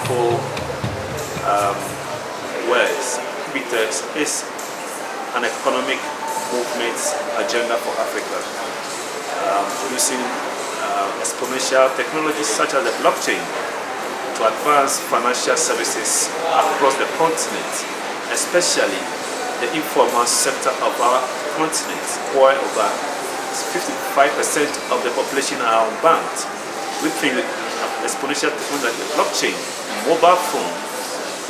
simple words, KuBitX is an economic movement agenda for Africa, using exponential technologies such as the blockchain to advance financial services across the continent, especially the informal sector of our continent, where over 55% of the population are unbanked. We think exponential technology like the blockchain, mobile phone,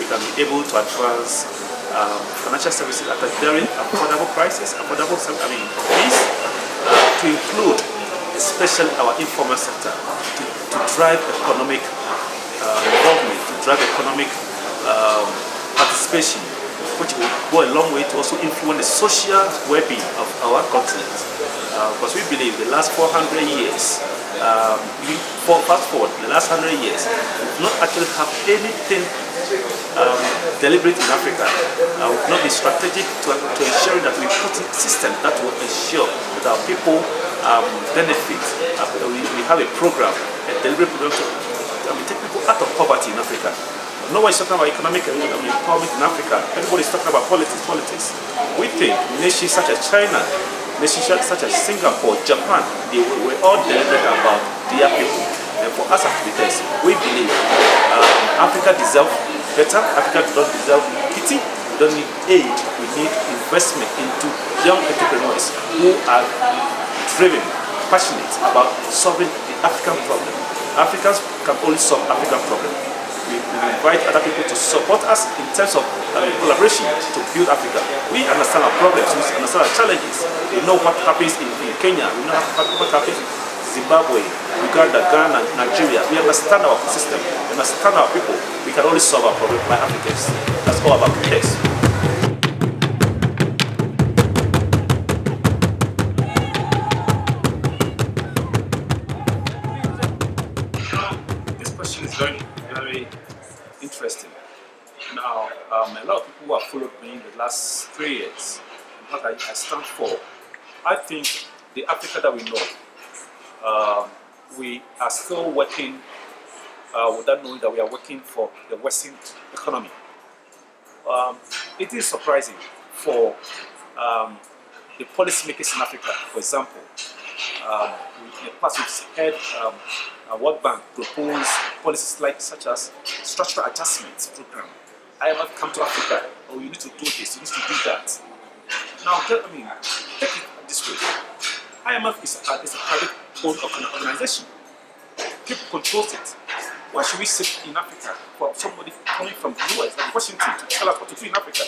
we can be able to advance financial services at a very affordable prices, fees, to include especially our informal sector, to drive economic involvement, to drive economic participation, which will go a long way to also influence the social well-being of our continent. Because we believe the last 400 years, fast forward, the last 100 years, we've not actually have anything deliberate in Africa. We've not been strategic to ensuring that we put in a system that will ensure that our people benefit. We have a program, a deliberate program to take people out of poverty in Africa. No one is talking about economic empowerment in Africa. Everybody is talking about politics. We think nations such as China, nations such as Singapore, Japan, they were all deliberate about their people. And for us at KuBitX, we believe Africa deserves better. Africa does not deserve pity. We don't need aid. We need investment into young entrepreneurs who are driven, passionate about solving the African problem. Africans can only solve African problem. We invite other people to support us in terms of collaboration to build Africa. We understand our problems, we understand our challenges. We know what happens in Kenya, we know what happens in Zimbabwe, Uganda, Ghana, Nigeria. We understand our system, we understand our people. We can only solve our problem by Africans. That's all about KuBitX. This question is very interesting. Now, a lot of people who have followed me in the last 3 years, what I stand for, I think the Africa that we know, we are still working without knowing that we are working for the Western economy. It is surprising for the policymakers in Africa, for example. In the past, we've heard World Bank propose policies such as structural adjustments program. IMF come to Africa, you need to do this, you need to do that. Now, take it this way. IMF is a private-owned organization. People control it. Why should we sit in Africa for somebody coming from the US and Washington to tell us what to do in Africa?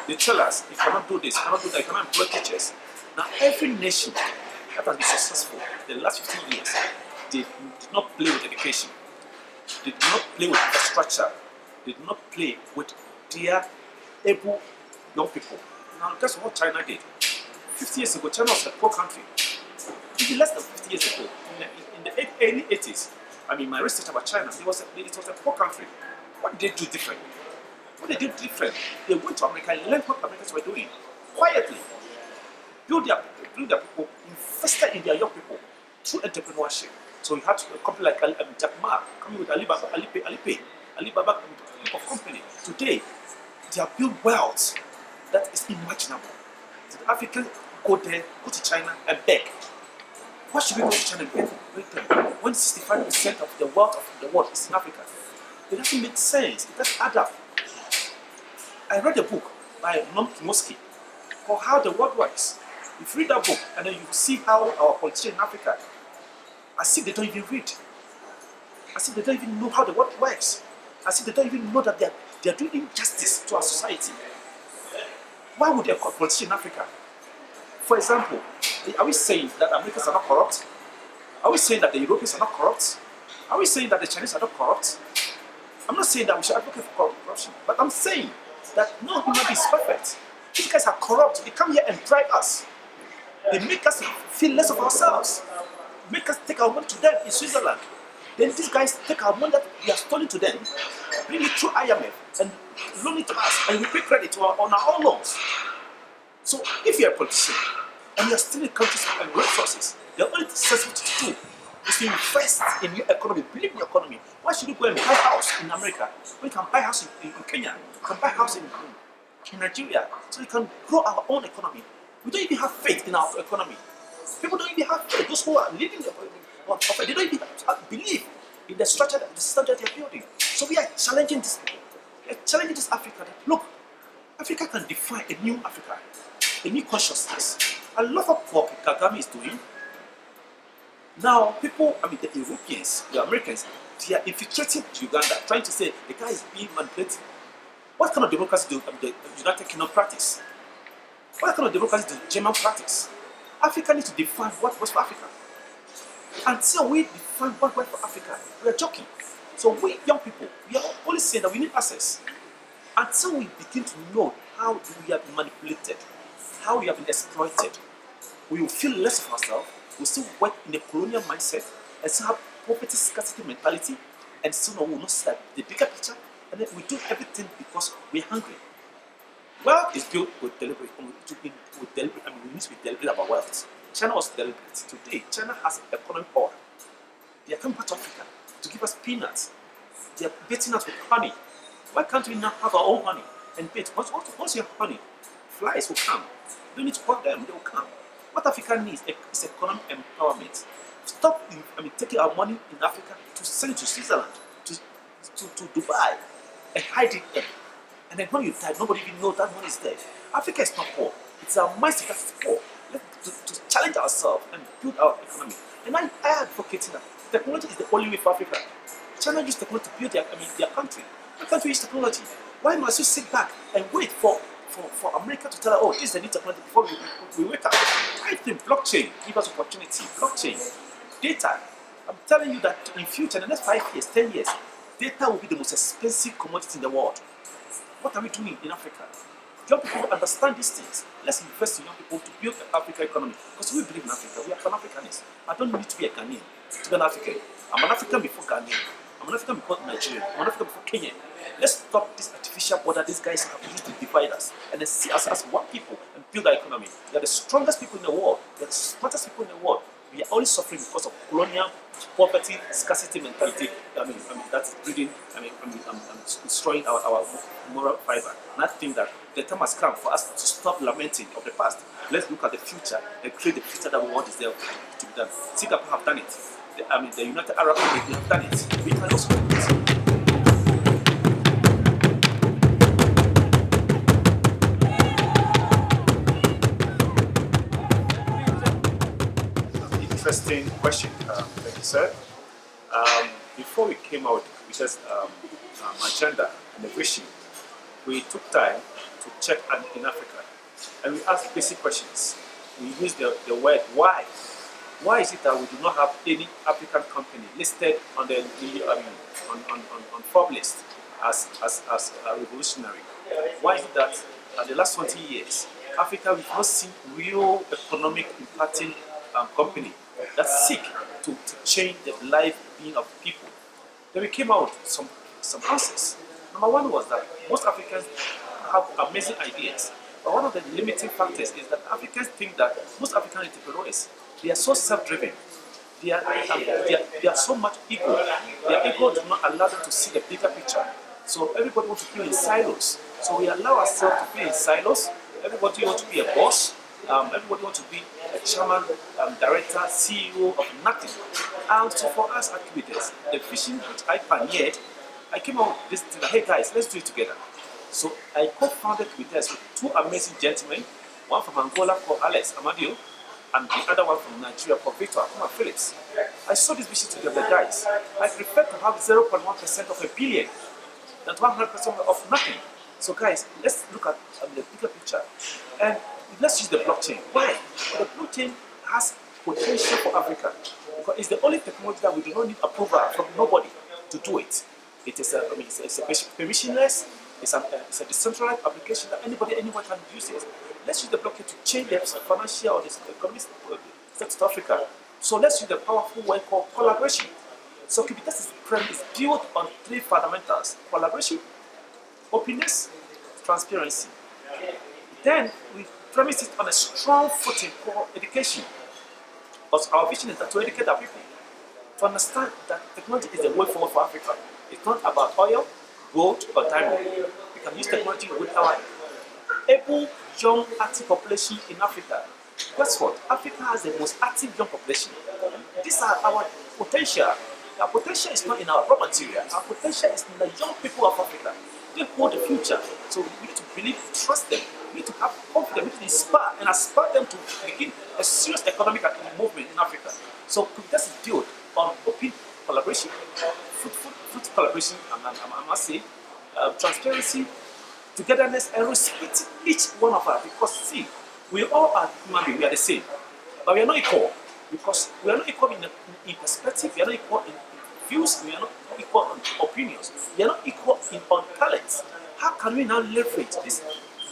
They tell us, you cannot do this, you cannot do that, you cannot employ teachers. Now, every nation that has been successful in the last 15 years, they did not play with education. They did not play with infrastructure. They did not play with their able young people. Now, that's what China did. 50 years ago, China was a poor country. Even less than 50 years ago, in the early 80s, my research about China, it was a poor country. What did they do different? What they did different? They went to America and learned what Americans were doing quietly. Build their people, invested in their young people through entrepreneurship. So you had a company like Jack Ma coming with Alibaba, Alibaba group of company. Today, they have built wealth that is unimaginable. So the Africans go to China and beg. Why should we go to China and beg? When 65% of the wealth of the world is in Africa? It doesn't make sense. It doesn't add up. I read a book by Noam Chomsky called How the World Works. If you read that book, and then you see how our politicians in Africa, as if they don't even read, as if they don't even know how the world works, as if they don't even know that they are doing injustice to our society. Why would a politician in Africa? For example, are we saying that Americans are not corrupt? Are we saying that the Europeans are not corrupt? Are we saying that the Chinese are not corrupt? I'm not saying that we should advocate for corruption, but I'm saying that no human being is perfect. These guys are corrupt. They come here and drive us. They make us feel less of ourselves. Make us take our money to them in Switzerland. Then these guys take our money that we are stolen to them, bring it through IMF and loan it to us, and we pay credit on our own loans. So if you're a politician and you're stealing countries and resources, the only sensible thing to do is to invest in your economy, believe in your economy. Why should you go and buy a house in America when you can buy a house in Kenya, you can buy a house in Nigeria, so we can grow our own economy? We don't even have faith in our economy. People don't even have faith. Those who are living they don't even believe in the structure, the system that they're building. So we are challenging this people. We are challenging this Africa that, look, Africa can define a new Africa, a new consciousness. A lot of work Kagame is doing. Now, people, the Europeans, the Americans, they are infiltrating Uganda, trying to say the guy is being manipulated. What kind of democracy do the United Kingdom practice? What kind of democracy do German practice? Africa needs to define what works for Africa. Until we define what works for Africa, we are joking. So we young people, we are only saying that we need access. Until we begin to know how we have been manipulated, how we have been exploited, we will feel less of ourselves, we still work in a colonial mindset, and still have poverty scarcity mentality, and still we will not see the bigger picture, and then we do everything because we're hungry. Wealth is built with deliberate. We need to be deliberate about wealth. China was deliberate. Today, China has economic power. They are coming back to Africa to give us peanuts. They are baiting us with honey. Why can't we now have our own honey and bait? Once you have honey, flies will come. You don't need to call them, they will come. What Africa needs is economic empowerment. Stop taking our money in Africa to send it to Switzerland, to Dubai, and hide it there. And then when you die, nobody even knows that money is there. Africa is not poor. It's our mindset that is poor. To challenge ourselves and build our economy. And I advocate that technology is the only way for Africa. China used technology to build their country. Our country uses technology. Why must you sit back and wait for America to tell us, oh, this is the new technology before we wake up? I think blockchain gives us opportunity. Blockchain, data. I'm telling you that in future, in the next 5 years, 10 years, data will be the most expensive commodity in the world. What are we doing in Africa? Young people understand these things. Let's invest in young people to build the African economy. Because we believe in Africa. We are Pan-Africanists. I don't need to be a Ghanaian to be an African. I'm an African before Ghanaian. I'm an African before Nigerian. I'm an African before Kenyan. Let's stop this artificial border these guys have used to divide us and then see us as one people and build our economy. We are the strongest people in the world. We are the smartest people in the world. We are only suffering because of colonial poverty, scarcity mentality. That's breeding. Destroying our moral fiber. And I think that the time has come for us to stop lamenting of the past. Let's look at the future and create the future that we want is there to be done. Singapore have done it. The United Arab Emirates have done it. We can also do it. Interesting question, thank you, sir. Before we came out with just my agenda and the vision, we took time to check in Africa, and we asked basic questions. We used the word why. Why is it that we do not have any African company listed on the on Forbes list as revolutionary? Why is it that in the last 20 years, Africa we've not seen real economic impacting company that seek to change the life being of people? Then we came out with some answers. Number one was that most Africans have amazing ideas, but one of the limiting factors is that Africans think that most African entrepreneurs, they are so self-driven. They are so much ego. Their ego do not allow them to see the bigger picture. So everybody wants to play in silos. So we allow ourselves to play in silos. Everybody wants to be a boss. Everybody wants to be a chairman, director, CEO of nothing. And so for us at KuBitX, the vision which I pioneered, I came out with this thing that, hey guys, let's do it together. So I co-founded KuBitX with two amazing gentlemen, one from Angola called Alex Amadio, and the other one from Nigeria called Victor Akuma Phillips. I saw this vision together, guys. I prefer to have 0.1% of a billion than 100% of nothing. So guys, let's look at the bigger picture. And let's use the blockchain. Why? The blockchain has potential for Africa because it's the only technology that we do not need approval from nobody to do it. It is it's permissionless. It's a decentralized application that anyone can use it. Let's use the blockchain to change the financial or the economic sector of Africa. So let's use the powerful word called collaboration. So KuBitX is built on three fundamentals: collaboration, openness, transparency. Then we premise it on a strong footing for education. Because our vision is that to educate our people. to understand that technology is the way forward for Africa. It's not about oil, gold, or diamond. We can use technology with our able young active population in Africa. Guess what? Africa has the most active young population. These are our potential. Our potential is not in our raw material. Our potential is in the young people of Africa. They hold the future. So we need to believe, trust them. We need to have confidence. We need to inspire and aspire them to begin a serious economic movement in Africa. So KuBitX is built on open collaboration, fruitful collaboration, and I must say, transparency, togetherness, and respect each one of us. Because see, we all are human beings. We are the same, but we are not equal. Because we are not equal in perspective. We are not equal in views. We are not equal in opinions. We are not equal on talents. How can we now leverage this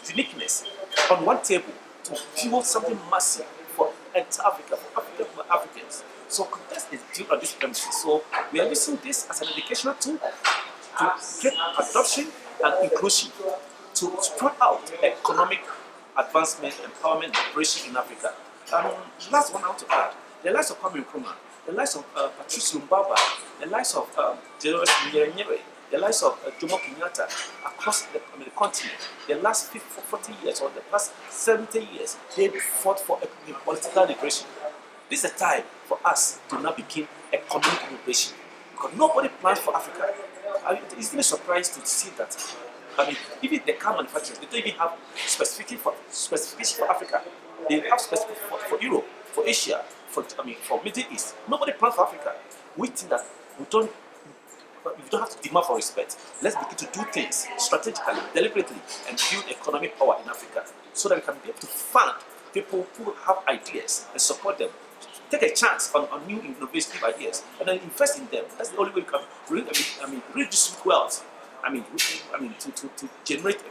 uniqueness on one table to build something massive for entire Africa, for Africans? So KuBitX is built on this premises. So we are using this as an educational tool to get adoption and inclusion, to spread out economic advancement, empowerment, liberation in Africa. Last one I want to add, the likes of Kwame Nkrumah, the likes of Patrice Lumumba, the likes of General Nyerere, the likes of Jomo Kenyatta across the continent, the last 40 years or the past 70 years, they fought for political liberation. This is a time for us to now begin economic liberation, because nobody plans for Africa. It's really surprised to see that. Even the car manufacturers, they don't even have specification for Africa. They have specific for Europe, for Asia, for Middle East. Nobody plans for Africa. We think that we don't have to demand for respect. Let's begin to do things strategically, deliberately, and build economic power in Africa, so that we can be able to fund people who have ideas and support them. Take a chance on new innovative ideas and then invest in them. That's the only way we can redistribute wealth. To generate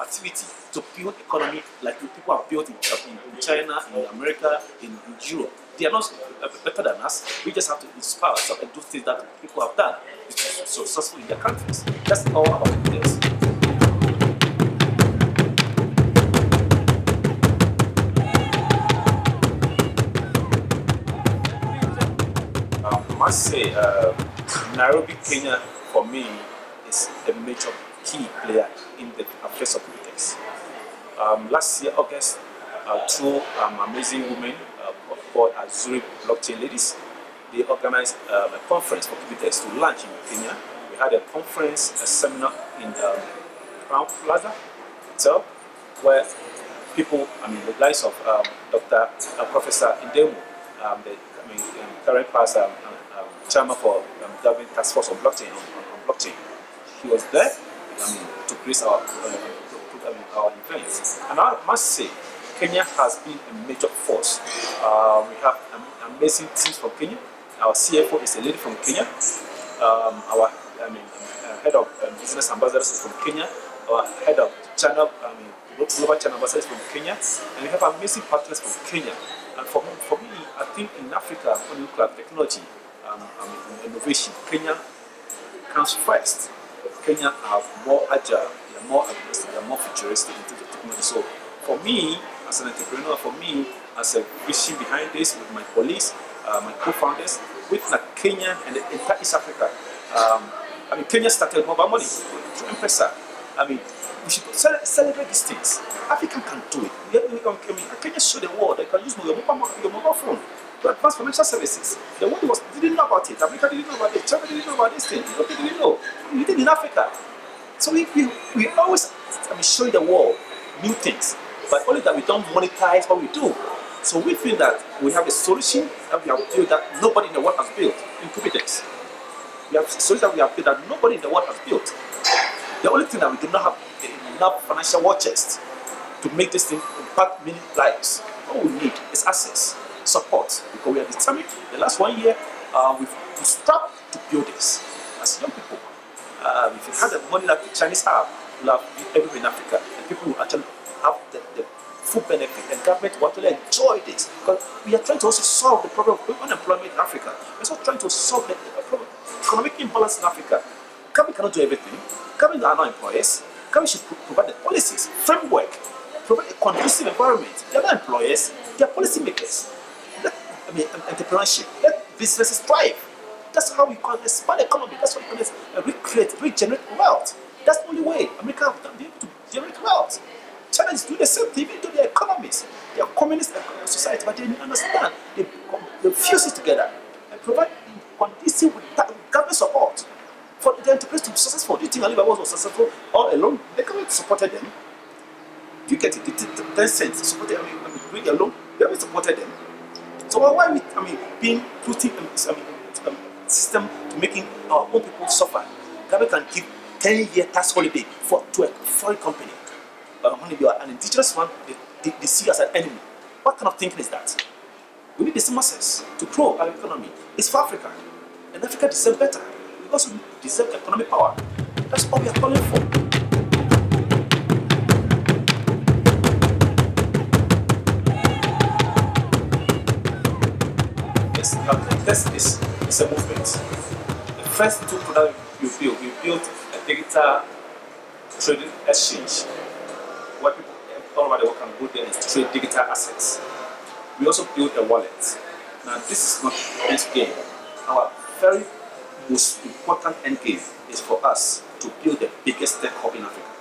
activity, to build economy like people have built in China, in America, in Europe. They are not better than us. We just have to inspire ourselves and do things that people have done successful in their countries. That's all about this. I must say, Nairobi, Kenya, for me, is a major key player in the affairs of KuBitX. Last year, August, two amazing women called Zurich Blockchain Ladies, they organized a conference for KuBitX to launch in Kenya. We had a conference, a seminar in Crown Plaza itself, where people, the likes of Dr. Professor Indemu, the current past chairman for government task force on blockchain, on blockchain. He was there, to grace our events. And I must say, Kenya has been a major force. We have amazing teams from Kenya. Our CFO is a lady from Kenya. Our head of business ambassadors is from Kenya. Our head of channel, global channel ambassadors is from Kenya. And we have amazing partners from Kenya. And for me, I think in Africa, when you look at technology, innovation, Kenya comes first. Kenya are more agile, they are more aggressive, they are more futuristic in terms of technology. So for me, as an entrepreneur, for me, as a vision behind this with my colleagues, my co-founders, with Kenya and the entire East Africa. Kenya started mobile money through M-Pesa. We should celebrate these things. Africa can do it. Kenya showed the world that you can use your mobile phone to advance financial services. The world didn't know about it. America didn't know about it. China didn't know about this thing. Europe didn't know. We did in Africa. So we always showing the world new things, but only that we don't monetize what we do. So we feel that we have a solution that we have built that nobody in the world has built in KuBitX. We have a solution that we have built that nobody in the world has built. The only thing that we do not have enough financial war chest to make this thing impact many lives. All we need is access, support, because we are determined. The last 1 year, we've started to build this as young people. If you had the money that the Chinese have, we'll have everywhere in Africa, and people will actually have the full benefit, and government will actually enjoy this. Because we are trying to also solve the problem of unemployment in Africa. We're also trying to solve the problem of economic imbalance in Africa. Government cannot do everything. Government are not employers. Government should provide the policies, framework, provide a conducive environment. They are not employers, they are policy makers. Let entrepreneurship, let businesses thrive. That's how we can expand the economy. That's how we can regenerate wealth. That's the only way America can be able to generate wealth. China is doing the same thing, even though their economies, they are communist society, but they understand. They fuse it together and provide conducive with government support for the enterprise to be successful. Do you think Alibaba was successful all alone? The government supported them. You get it, 10 cents supported, bring alone, the government supported them. So why are we, being putting system to making our own people suffer? Government can give 10-year tax holiday to a foreign company. When you are an indigenous one, they see you as an enemy. What kind of thinking is that? We need the same access to grow our economy. It's for Africa. And Africa deserves better. We also deserve economic power. That's all we are calling for. Yes, it's a movement. The first two products we built a digital trading exchange where people all over the world can go there and trade digital assets. We also built a wallet. Now this is not the end game. Our very most important end game is for us to build the biggest tech hub in Africa.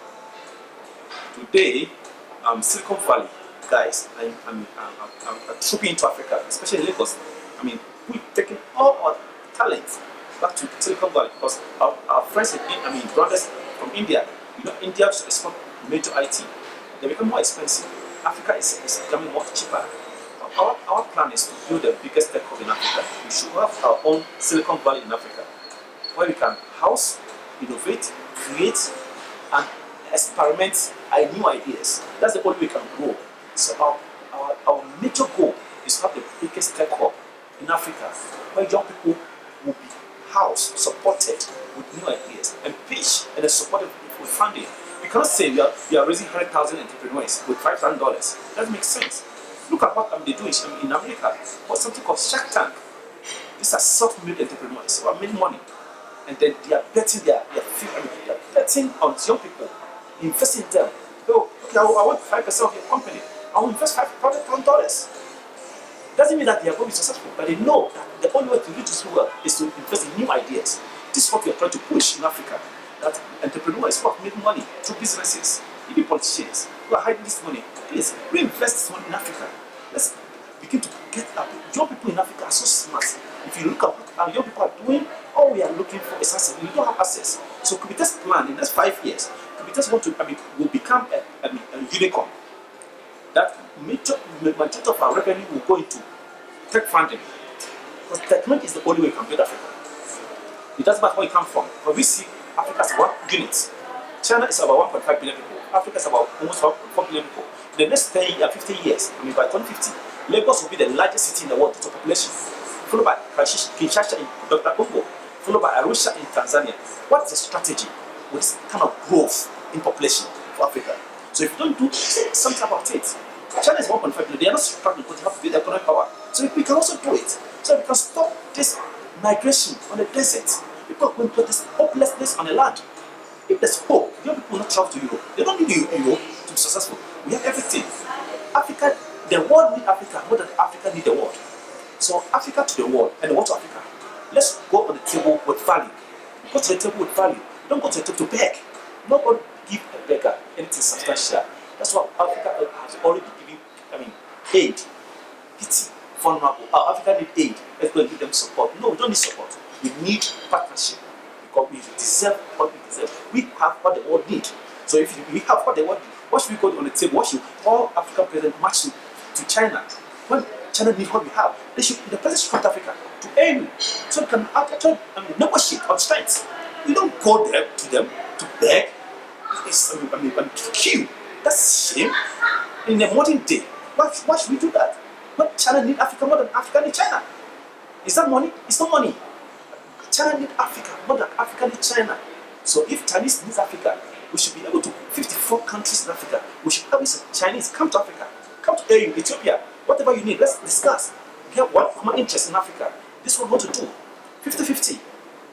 Today, Silicon Valley guys are trooping into Africa, especially Lagos. We're taking all our talent back to Silicon Valley because our friends brothers from India, India export major IT. They become more expensive. Africa is becoming more cheaper. Our plan is to build the biggest tech hub in Africa. We should have our own Silicon Valley in Africa, where we can house, innovate, create, and experiment new ideas. That's the only way we can grow. So our major goal is to have the biggest tech hub in Africa, where young people will be housed, supported with new ideas, and pitch and then supported with funding. We cannot say we are raising 100,000 entrepreneurs with $5,000. That makes sense. Look at what they're doing in America. What's something called Shark Tank. These are self-made entrepreneurs who are making money, and then they are betting they are betting on young people, investing in them. Oh, okay, I want 5% of your company. I will invest $5,000. Doesn't mean that they are going to be successful, but they know that the only way to reach this world is to invest in new ideas. This is what we are trying to push in Africa. That entrepreneurs is what make money through businesses. Even politicians who are hiding this money, please reinvest this money in Africa. Let's begin to get up. Young people in Africa are so smart. If you look at what young people are doing, all we are looking for is access. We don't have access. So KuBitX plan in the next 5 years, KuBitX will become a unicorn. That majority of our revenue will go into tech funding. Because technology is the only way we can build Africa. It doesn't matter where you come from. But we see Africa as 1 unit. China is about 1.5 billion people. Africa is about almost 4 billion people. In the next 50 years, by 2050, Lagos will be the largest city in the world in terms of population, followed by Kinshasa in Dr. Congo, followed by Arusha in Tanzania. What is the strategy with this kind of growth in population for Africa? So if you don't do something about it, China is 1.5 billion. They are not struggling because they have to build economic power. So if we can also do it, so we can stop this migration on the desert. Because when there's hopelessness on the land, if there's hope, young people will not travel to Europe. They don't need Europe to be successful. We have everything. Africa, the world needs Africa more than Africa needs the world. So Africa to the world and the world to Africa. Let's go on the table with value. Go to the table with value. Don't go to the table to beg. Nobody give a beggar anything substantial. That's why Africa has already given, aid, pity, vulnerable. Africa need aid. Let's go and give them support. No, we don't need support. We need partnership because we deserve what we deserve. We have what the world needs. So if we have what the world needs, what should we go on the table? What should all African presidents match to China? When China needs what we have, the president should come to Africa to aim, so we can negotiate on strengths. We don't go there to them to beg. To kill. That's shame. In the modern day, why should we do that? When China needs Africa more than Africa needs China? Is that money? It's not money. China needs Africa more than Africa needs China. So if Chinese needs Africa, we should be able to 54 countries in Africa. We should always Chinese come to Africa, come to AU, Ethiopia, whatever you need. Let's discuss. We have one common interest in Africa. This is what we want to do. 50-50.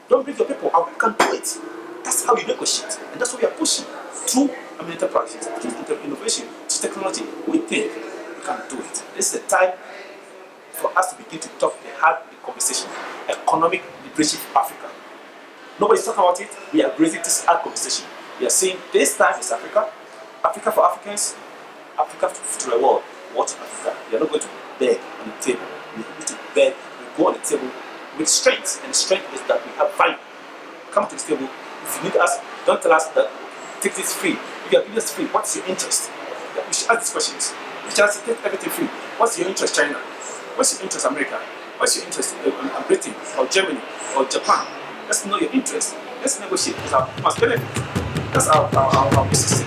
Don't bring your people. Our people can do it. That's how you negotiate, and that's what we are pushing through enterprises, through innovation, through technology. We think we can do it. This is the time for us to begin to talk the hard conversation, economic liberation for Africa. Nobody's talking about it. We are raising this hard conversation. We are saying this time is Africa, Africa for Africans, Africa to the world. What Africa? We are not going to beg on the table. We need to beg. We go on the table with strength, and the strength is that we have value. Come to the table. If you need us, don't tell us that take this free. If you are giving us free, what's your interest? We should ask these questions. We should ask, take everything free. What's your interest, China? What's your interest, America? What's your interest, Britain or Germany or Japan? Let's know your interest. Let's negotiate. It's our must benefit. That's our business.